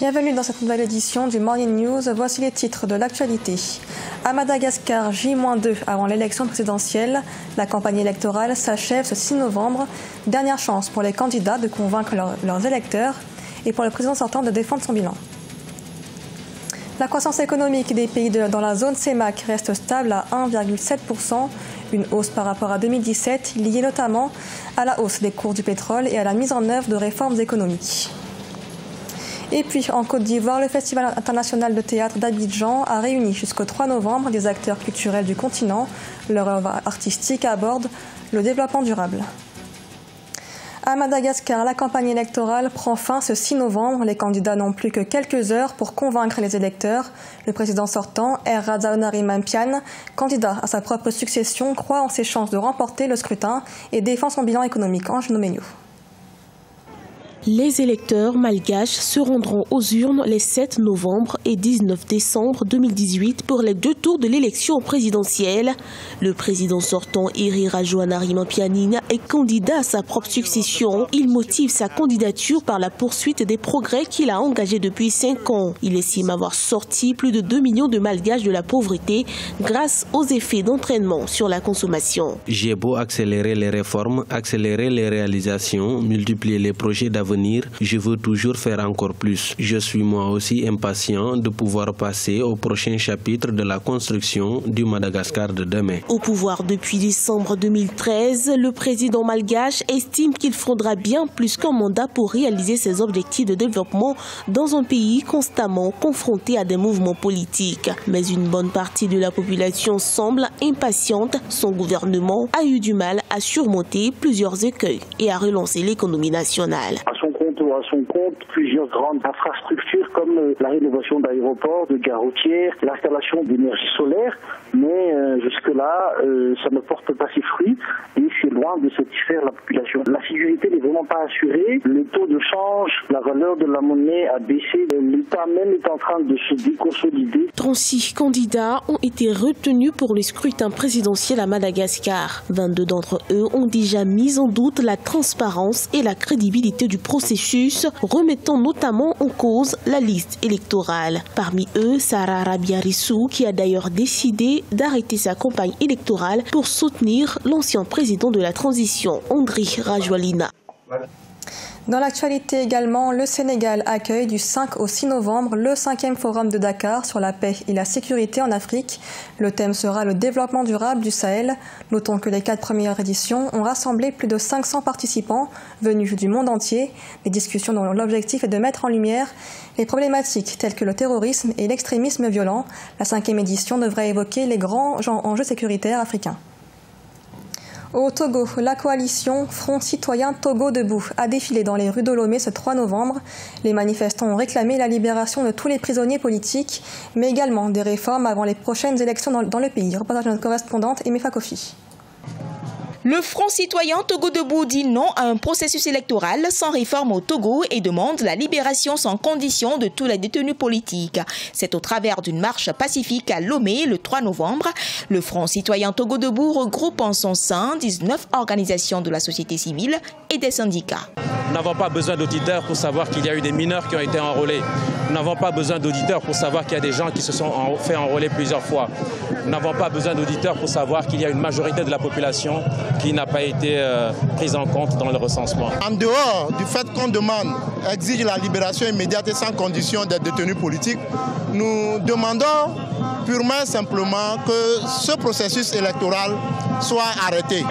Bienvenue dans cette nouvelle édition du Morning News. Voici les titres de l'actualité. À Madagascar, J-2 avant l'élection présidentielle, la campagne électorale s'achève ce 6 novembre. Dernière chance pour les candidats de convaincre leurs électeurs et pour le président sortant de défendre son bilan. La croissance économique des pays dans la zone CEMAC reste stable à 1,7%, une hausse par rapport à 2017, liée notamment à la hausse des cours du pétrole et à la mise en œuvre de réformes économiques. Et puis, en Côte d'Ivoire, le Festival international de théâtre d'Abidjan a réuni jusqu'au 3 novembre des acteurs culturels du continent. Leur œuvre artistique aborde le développement durable. À Madagascar, la campagne électorale prend fin ce 6 novembre. Les candidats n'ont plus que quelques heures pour convaincre les électeurs. Le président sortant, Radzaonarimapian, candidat à sa propre succession, croit en ses chances de remporter le scrutin et défend son bilan économique. Ange Noméniou. Les électeurs malgaches se rendront aux urnes les 7 novembre et 19 décembre 2018 pour les 2 tours de l'élection présidentielle. Le président sortant, Radzaonarimapian, est candidat à sa propre succession. Il motive sa candidature par la poursuite des progrès qu'il a engagés depuis 5 ans. Il estime avoir sorti plus de 2 millions de malgaches de la pauvreté grâce aux effets d'entraînement sur la consommation. J'ai beau accélérer les réformes, accélérer les réalisations, multiplier les projets d'avenir, je veux toujours faire encore plus. Je suis moi aussi impatient de pouvoir passer au prochain chapitre de la construction du Madagascar de demain. Au pouvoir depuis décembre 2013, le président malgache estime qu'il faudra bien plus qu'un mandat pour réaliser ses objectifs de développement dans un pays constamment confronté à des mouvements politiques. Mais une bonne partie de la population semble impatiente. Son gouvernement a eu du mal à surmonter plusieurs écueils et à relancer l'économie nationale. À son compte plusieurs grandes infrastructures comme la rénovation d'aéroports, de gares routières, l'installation d'énergie solaire, mais jusque-là, ça ne porte pas ses fruits et c'est loin de satisfaire la population. La sécurité n'est vraiment pas assurée, le taux de change, la valeur de la monnaie a baissé, l'État même est en train de se déconsolider. 36 candidats ont été retenus pour le scrutin présidentiel à Madagascar. 22 d'entre eux ont déjà mis en doute la transparence et la crédibilité du processus, remettant notamment en cause la liste électorale. Parmi eux, Sarah Rabiarissou, qui a d'ailleurs décidé d'arrêter sa campagne électorale pour soutenir l'ancien président de la transition, Andry Rajoelina. Dans l'actualité également, le Sénégal accueille du 5 au 6 novembre le 5e forum de Dakar sur la paix et la sécurité en Afrique. Le thème sera le développement durable du Sahel. Notons que les 4 premières éditions ont rassemblé plus de 500 participants venus du monde entier. Des discussions dont l'objectif est de mettre en lumière les problématiques telles que le terrorisme et l'extrémisme violent. La 5e édition devrait évoquer les grands enjeux sécuritaires africains. Au Togo, la coalition Front citoyen Togo debout a défilé dans les rues de Lomé ce 3 novembre. Les manifestants ont réclamé la libération de tous les prisonniers politiques, mais également des réformes avant les prochaines élections dans le pays. Reportage de notre correspondante Emefa Kofi. Le Front citoyen Togo debout dit non à un processus électoral sans réforme au Togo et demande la libération sans condition de tous les détenus politiques. C'est au travers d'une marche pacifique à Lomé le 3 novembre. Le Front citoyen Togo debout regroupe en son sein 19 organisations de la société civile et des syndicats. Nous n'avons pas besoin d'auditeurs pour savoir qu'il y a eu des mineurs qui ont été enrôlés. Nous n'avons pas besoin d'auditeurs pour savoir qu'il y a des gens qui se sont fait enrôler plusieurs fois. Nous n'avons pas besoin d'auditeurs pour savoir qu'il y a une majorité de la population qui n'a pas été prise en compte dans le recensement. En dehors du fait qu'on demande, exige la libération immédiate et sans condition des détenus politiques, nous demandons purement simplement que ce processus électoral soit arrêté.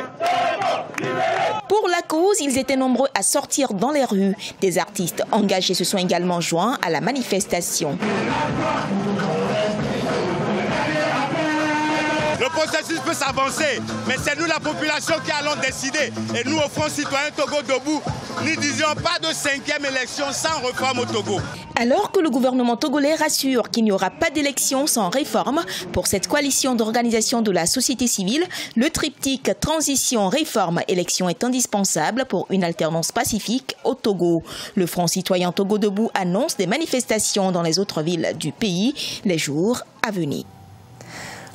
Pour la cause, ils étaient nombreux à sortir dans les rues. Des artistes engagés se sont également joints à la manifestation. Le processus peut s'avancer, mais c'est nous la population qui allons décider. Et nous, au Front citoyen Togo debout, nous disions pas de 5e élection sans réforme au Togo. Alors que le gouvernement togolais rassure qu'il n'y aura pas d'élection sans réforme, pour cette coalition d'organisations de la société civile, le triptyque transition, réforme, élection est indispensable pour une alternance pacifique au Togo. Le Front citoyen Togo debout annonce des manifestations dans les autres villes du pays les jours à venir.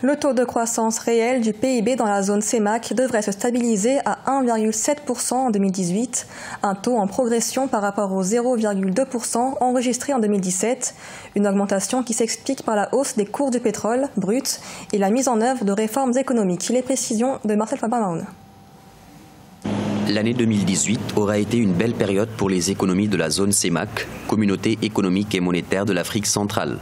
Le taux de croissance réel du PIB dans la zone CEMAC devrait se stabiliser à 1,7% en 2018, un taux en progression par rapport aux 0,2% enregistrés en 2017, une augmentation qui s'explique par la hausse des cours du pétrole brut et la mise en œuvre de réformes économiques. Les précisions de Marcel Fabarmaoun. L'année 2018 aura été une belle période pour les économies de la zone CEMAC, Communauté économique et monétaire de l'Afrique centrale.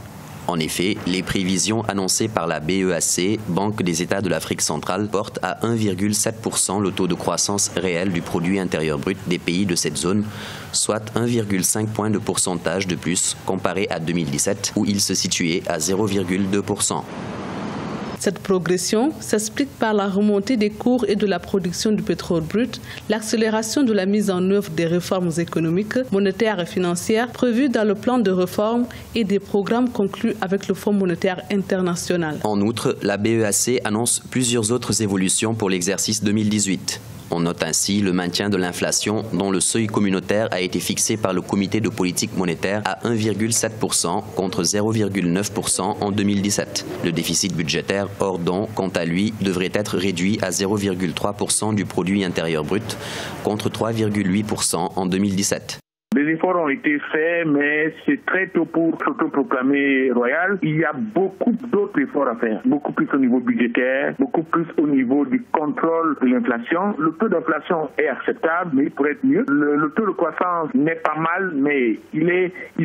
En effet, les prévisions annoncées par la BEAC, Banque des États de l'Afrique centrale, portent à 1,7% le taux de croissance réel du produit intérieur brut des pays de cette zone, soit 1,5 point de pourcentage de plus comparé à 2017 où il se situait à 0,2%. Cette progression s'explique par la remontée des cours et de la production du pétrole brut, l'accélération de la mise en œuvre des réformes économiques, monétaires et financières prévues dans le plan de réforme et des programmes conclus avec le Fonds monétaire international. En outre, la BEAC annonce plusieurs autres évolutions pour l'exercice 2018. On note ainsi le maintien de l'inflation dont le seuil communautaire a été fixé par le comité de politique monétaire à 1,7% contre 0,9% en 2017. Le déficit budgétaire hors don, quant à lui, devrait être réduit à 0,3% du produit intérieur brut contre 3,8% en 2017. Les efforts ont été faits, mais c'est très tôt pour s'autoproclamer royal. Il y a beaucoup d'autres efforts à faire, beaucoup plus au niveau budgétaire, beaucoup plus au niveau du contrôle de l'inflation. Le taux d'inflation est acceptable, mais il pourrait être mieux. Le taux de croissance n'est pas mal, mais il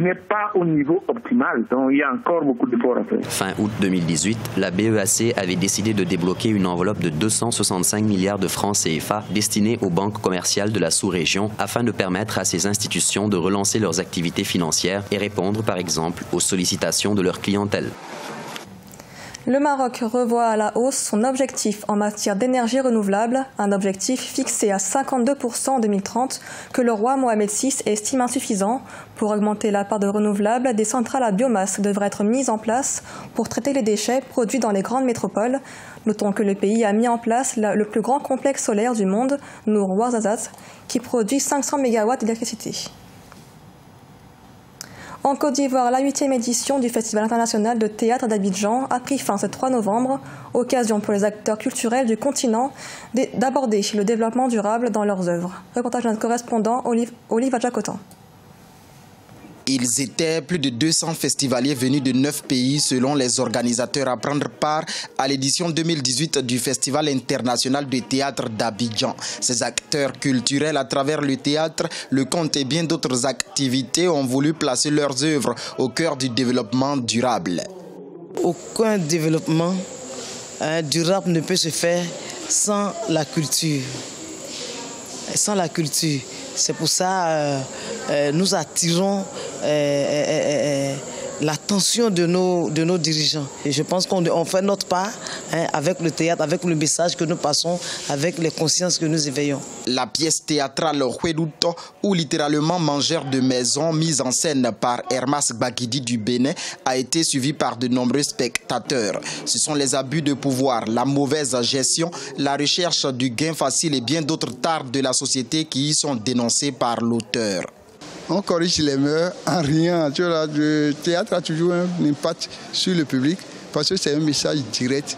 n'est pas au niveau optimal. Donc il y a encore beaucoup d'efforts à faire. Fin août 2018, la BEAC avait décidé de débloquer une enveloppe de 265 milliards de francs CFA destinée aux banques commerciales de la sous-région afin de permettre à ces institutions de relancer leurs activités financières et répondre par exemple aux sollicitations de leur clientèle. Le Maroc revoit à la hausse son objectif en matière d'énergie renouvelable, un objectif fixé à 52% en 2030 que le roi Mohamed VI estime insuffisant. Pour augmenter la part de renouvelables, des centrales à biomasse devraient être mises en place pour traiter les déchets produits dans les grandes métropoles. Notons que le pays a mis en place le plus grand complexe solaire du monde, Nour Ouarzazate, qui produit 500 MW d'électricité. En Côte d'Ivoire, la 8e édition du Festival international de théâtre d'Abidjan a pris fin ce 3 novembre, occasion pour les acteurs culturels du continent d'aborder le développement durable dans leurs œuvres. Reportage de notre correspondant Olive Adjacotan. Ils étaient plus de 200 festivaliers venus de 9 pays selon les organisateurs à prendre part à l'édition 2018 du Festival international de théâtre d'Abidjan. Ces acteurs culturels à travers le théâtre, le conte et bien d'autres activités ont voulu placer leurs œuvres au cœur du développement durable. Aucun développement durable ne peut se faire sans la culture. Sans la culture. C'est pour ça que nous attirons l'attention de nos dirigeants. Et je pense qu'on fait notre part avec le théâtre, avec le message que nous passons, avec les consciences que nous éveillons. La pièce théâtrale Hueduto, ou littéralement mangeur de maison, mise en scène par Hermas Bakidi du Bénin, a été suivie par de nombreux spectateurs. Ce sont les abus de pouvoir, la mauvaise gestion, la recherche du gain facile et bien d'autres tares de la société qui y sont dénoncés par l'auteur. On corrige les mœurs en rien. Tu vois, le théâtre a toujours un impact sur le public parce que c'est un message direct.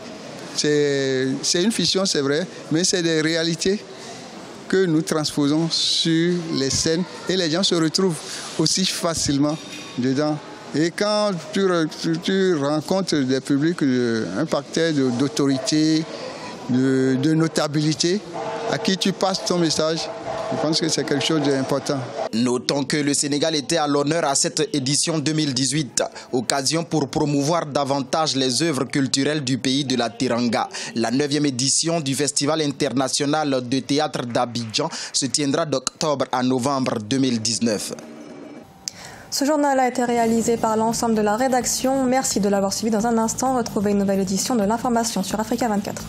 C'est une fiction, c'est vrai, mais c'est des réalités que nous transposons sur les scènes et les gens se retrouvent aussi facilement dedans. Et quand tu rencontres des publics impactés d'autorité, de notabilité, à qui tu passes ton message, je pense que c'est quelque chose d'important. Notons que le Sénégal était à l'honneur à cette édition 2018, occasion pour promouvoir davantage les œuvres culturelles du pays de la Teranga. La 9e édition du Festival international de théâtre d'Abidjan se tiendra d'octobre à novembre 2019. Ce journal a été réalisé par l'ensemble de la rédaction. Merci de l'avoir suivi. Dans un instant, retrouvez une nouvelle édition de l'information sur Africa 24.